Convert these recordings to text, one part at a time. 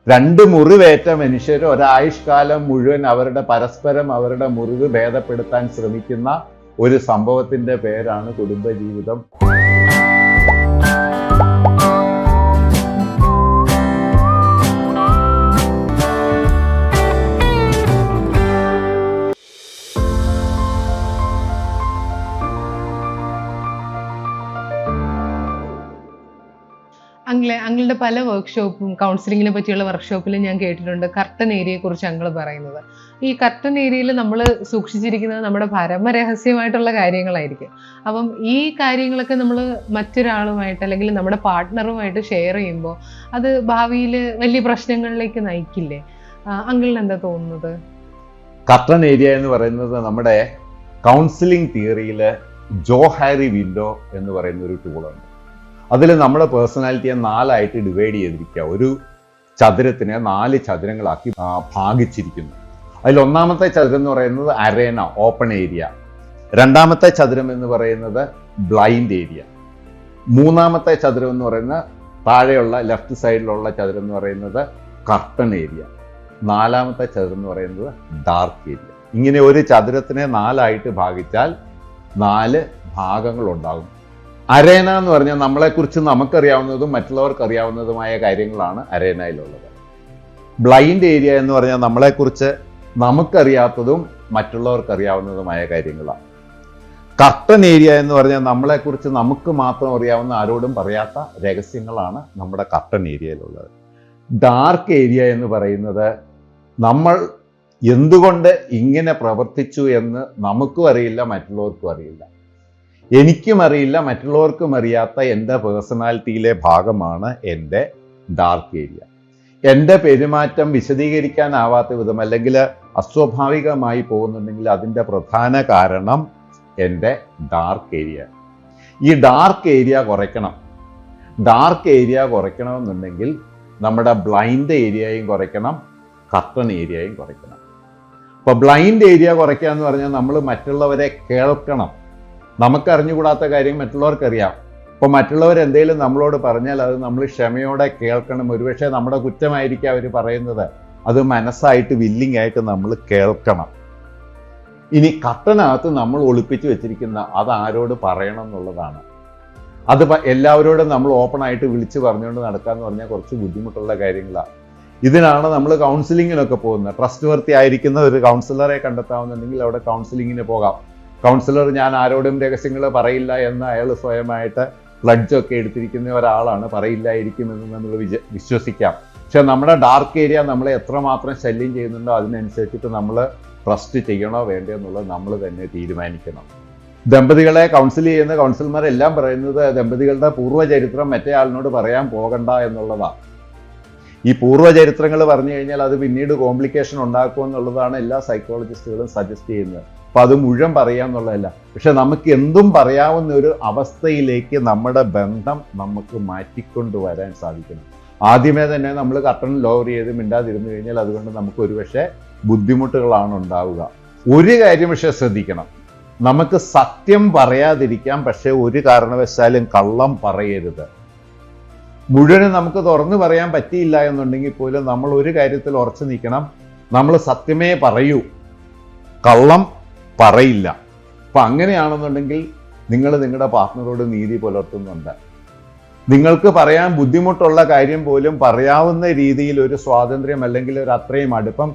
രണ്ട് മുറിവേറ്റ മനുഷ്യർ ഒരായുഷ്കാലം മുഴുവൻ പരസ്പരം അവരുടെ മുറിവ് ഭേദപ്പെടുത്താൻ ശ്രമിക്കുന്ന ഒരു സംഭവത്തിന്റെ പേരാണ് കുടുംബജീവിതം. അങ്കിളുടെ പല വർക്ക്ഷോപ്പും കൗൺസിലിങ്ങിനെ പറ്റിയുള്ള വർക്ക്ഷോപ്പിലും ഞാൻ കേട്ടിട്ടുണ്ട് കർട്ടൻ ഏരിയയെ കുറിച്ച് അങ്കിൾ പറയുന്നത്. ഈ കർട്ടൻ ഏരിയയിൽ നമ്മൾ സൂക്ഷിച്ചിരിക്കുന്നത് നമ്മുടെ പരമരഹസ്യമായിട്ടുള്ള കാര്യങ്ങളായിരിക്കും. അപ്പം ഈ കാര്യങ്ങളൊക്കെ നമ്മൾ മറ്റൊരാളുമായിട്ട് അല്ലെങ്കിൽ നമ്മുടെ പാർട്ട്ണറുമായിട്ട് ഷെയർ ചെയ്യുമ്പോൾ അത് ഭാവിയിൽ വലിയ പ്രശ്നങ്ങളിലേക്ക് നയിക്കില്ലേ? അങ്കിളിന് എന്താ തോന്നുന്നത്? കർട്ടൻ ഏരിയ എന്ന് പറയുന്നത് നമ്മുടെ കൗൺസിലിംഗ് തിയറിയിൽ ജോഹാരി വിൻഡോ എന്ന് പറയുന്ന ഒരു ടൂളുണ്ട്. അതിൽ നമ്മുടെ പേഴ്സണാലിറ്റിയെ 4ആയിട്ട് ഡിവൈഡ് ചെയ്തിരിക്കുക. ഒരു ചതുരത്തിനെ 4 ചതുരങ്ങളാക്കി ഭാഗിച്ചിരിക്കുന്നു. അതിൽ ഒന്നാമത്തെ ചതുരം എന്ന് പറയുന്നത് അരേന, ഓപ്പൺ ഏരിയ. രണ്ടാമത്തെ ചതുരം എന്ന് പറയുന്നത് ബ്ലൈൻഡ് ഏരിയ. മൂന്നാമത്തെ ചതുരം എന്ന് പറയുന്നത് താഴെയുള്ള ലെഫ്റ്റ് സൈഡിലുള്ള ചതുരം എന്ന് പറയുന്നത് കർട്ടൻ ഏരിയ. നാലാമത്തെ ചതുരം എന്ന് പറയുന്നത് ഡാർക്ക് ഏരിയ. ഇങ്ങനെ ഒരു ചതുരത്തിനെ 4ആയിട്ട് ഭാഗിച്ചാൽ 4 ഭാഗങ്ങൾ ഉണ്ടാകും. അരേന എന്ന് പറഞ്ഞാൽ നമ്മളെക്കുറിച്ച് നമുക്കറിയാവുന്നതും മറ്റുള്ളവർക്ക് അറിയാവുന്നതുമായ കാര്യങ്ങളാണ് അരേനയിലുള്ളത്. ബ്ലൈൻഡ് ഏരിയ എന്ന് പറഞ്ഞാൽ നമ്മളെക്കുറിച്ച് നമുക്കറിയാത്തതും മറ്റുള്ളവർക്ക് അറിയാവുന്നതുമായ കാര്യങ്ങളാണ്. കർട്ടൻ ഏരിയ എന്ന് പറഞ്ഞാൽ നമ്മളെക്കുറിച്ച് നമുക്ക് മാത്രം അറിയാവുന്ന, ആരോടും പറയാത്ത രഹസ്യങ്ങളാണ് നമ്മുടെ കർട്ടൻ ഏരിയയിലുള്ളത്. ഡാർക്ക് ഏരിയ എന്ന് പറയുന്നത് നമ്മൾ എന്തുകൊണ്ട് ഇങ്ങനെ പ്രവർത്തിച്ചു എന്ന് നമുക്കും അറിയില്ല, മറ്റുള്ളവർക്കും അറിയില്ല. എനിക്കും അറിയില്ല, മറ്റുള്ളവർക്കും അറിയാത്ത എൻ്റെ പേഴ്സണാലിറ്റിയിലെ ഭാഗമാണ് എൻ്റെ ഡാർക്ക് ഏരിയ. എൻ്റെ പെരുമാറ്റം വിശദീകരിക്കാനാവാത്ത വിധം അല്ലെങ്കിൽ അസ്വാഭാവികമായി പോകുന്നുണ്ടെങ്കിൽ അതിൻ്റെ പ്രധാന കാരണം എൻ്റെ ഡാർക്ക് ഏരിയ. ഈ ഡാർക്ക് ഏരിയ കുറയ്ക്കണം. ഡാർക്ക് ഏരിയ കുറയ്ക്കണമെന്നുണ്ടെങ്കിൽ നമ്മുടെ ബ്ലൈൻഡ് ഏരിയയും കുറയ്ക്കണം, കർട്ടൻ ഏരിയയും കുറയ്ക്കണം. അപ്പോൾ ബ്ലൈൻഡ് ഏരിയ കുറയ്ക്കുക എന്ന് പറഞ്ഞാൽ നമ്മൾ മറ്റുള്ളവരെ കേൾക്കണം. നമുക്കറിഞ്ഞുകൂടാത്ത കാര്യം മറ്റുള്ളവർക്കറിയാം. അപ്പോൾ മറ്റുള്ളവർ എന്തെങ്കിലും നമ്മളോട് പറഞ്ഞാൽ അത് നമ്മൾ ക്ഷമയോടെ കേൾക്കണം. ഒരുപക്ഷെ നമ്മുടെ കുറ്റമായിരിക്കും അവർ പറയുന്നത്, അത് മനസ്സായിട്ട് വില്ലിംഗ് ആയിട്ട് നമ്മൾ കേൾക്കണം. ഇനി കർട്ടനകത്ത് നമ്മൾ ഒളിപ്പിച്ച് വെച്ചിരിക്കുന്ന അത് ആരോട് പറയണം എന്നുള്ളതാണ്. അത് എല്ലാവരോടും നമ്മൾ ഓപ്പണായിട്ട് വിളിച്ച് പറഞ്ഞുകൊണ്ട് നടക്കാന്ന് പറഞ്ഞാൽ കുറച്ച് ബുദ്ധിമുട്ടുള്ള കാര്യങ്ങളാണ്. ഇതിനാണ് നമ്മൾ കൗൺസിലിങ്ങിനൊക്കെ പോകുന്നത്. ട്രസ്റ്റ് വർത്തി ആയിരിക്കുന്ന ഒരു കൗൺസിലറെ കണ്ടെത്താവുന്നുണ്ടെങ്കിൽ അവിടെ കൗൺസിലിങ്ങിന് പോകാം. കൗൺസിലർ ഞാൻ ആരോടും രഹസ്യങ്ങൾ പറയില്ല എന്ന് അയാൾ സ്വയമായിട്ട് പ്ലഡ്ജൊക്കെ എടുത്തിരിക്കുന്ന ഒരാളാണ്, പറയില്ലായിരിക്കുമെന്ന് നമ്മൾ വിശ്വസിക്കാം. പക്ഷെ നമ്മുടെ ഡാർക്ക് ഏരിയ നമ്മളെ എത്രമാത്രം ശല്യം ചെയ്യുന്നുണ്ടോ അതിനനുസരിച്ചിട്ട് നമ്മൾ ട്രസ്റ്റ് ചെയ്യണോ വേണ്ടോ എന്നുള്ളത് നമ്മൾ തന്നെ തീരുമാനിക്കണം. ദമ്പതികളെ കൗൺസിൽ ചെയ്യുന്ന കൗൺസിലർമാരെല്ലാം പറയുന്നത് ദമ്പതികളുടെ പൂർവ്വചരിത്രം മറ്റേ ആളിനോട് പറയാൻ പോകണ്ട എന്നുള്ളതാണ്. ഈ പൂർവ്വചരിത്രങ്ങൾ പറഞ്ഞു കഴിഞ്ഞാൽ അത് പിന്നീട് കോംപ്ലിക്കേഷൻ ഉണ്ടാക്കുമെന്നുള്ളതാണ് എല്ലാ സൈക്കോളജിസ്റ്റുകളും സജസ്റ്റ് ചെയ്യുന്നത്. അപ്പം അത് മുഴുവൻ പറയാമെന്നുള്ളതല്ല, പക്ഷെ നമുക്ക് എന്തും പറയാവുന്ന ഒരു അവസ്ഥയിലേക്ക് നമ്മുടെ ബന്ധം നമുക്ക് മാറ്റിക്കൊണ്ടുവരാൻ സാധിക്കണം. ആദ്യമേ തന്നെ നമ്മൾ കർട്ടൻ ലോവർ ചെയ്ത് മിണ്ടാതിരുന്നു കഴിഞ്ഞാൽ അതുകൊണ്ട് നമുക്ക് ഒരുപക്ഷെ ബുദ്ധിമുട്ടുകളാണ് ഉണ്ടാവുക. ഒരു കാര്യം പക്ഷെ ശ്രദ്ധിക്കണം, നമുക്ക് സത്യം പറയാതിരിക്കാം, പക്ഷെ ഒരു കാരണവശാലും കള്ളം പറയരുത്. മുഴുവനും നമുക്ക് തുറന്നു പറയാൻ പറ്റിയില്ല എന്നുണ്ടെങ്കിൽ പോലും നമ്മൾ ഒരു കാര്യത്തിൽ ഉറച്ചു നിൽക്കണം, നമ്മൾ സത്യമേ പറയൂ, കള്ളം പറയില്ല. അപ്പം അങ്ങനെയാണെന്നുണ്ടെങ്കിൽ നിങ്ങൾ നിങ്ങളുടെ പാർട്ട്ണറോട് നീതി പുലർത്തുന്നുണ്ട്. നിങ്ങൾക്ക് പറയാൻ ബുദ്ധിമുട്ടുള്ള കാര്യം പോലും പറയാവുന്ന രീതിയിൽ ഒരു സ്വാതന്ത്ര്യം അല്ലെങ്കിൽ ഒരു അത്രയും അടുപ്പം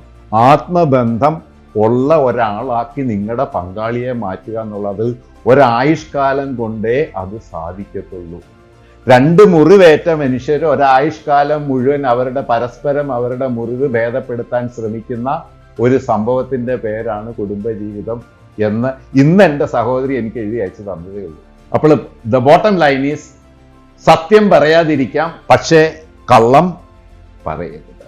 ആത്മബന്ധം ഉള്ള ഒരാളാക്കി നിങ്ങളുടെ പങ്കാളിയെ മാറ്റുക എന്നുള്ളത് ഒരായുഷ്കാലം കൊണ്ടേ അത് സാധിക്കത്തുള്ളൂ. രണ്ട് മുറിവേറ്റ മനുഷ്യർ ഒരായുഷ്കാലം മുഴുവൻ പരസ്പരം അവരുടെ മുറിവ് ഭേദപ്പെടുത്താൻ ശ്രമിക്കുന്ന ഒരു സംഭവത്തിന്റെ പേരാണ് കുടുംബജീവിതം എന്ന് ഇന്ന് എൻ്റെ സഹോദരി എനിക്ക് എഴുതി അയച്ചു തന്നതേ ഉള്ളൂ. അപ്പോൾ ദ ബോട്ടം ലൈൻ ഈസ്, സത്യം പറയാതിരിക്കാം, പക്ഷേ കള്ളം പറയരുത്.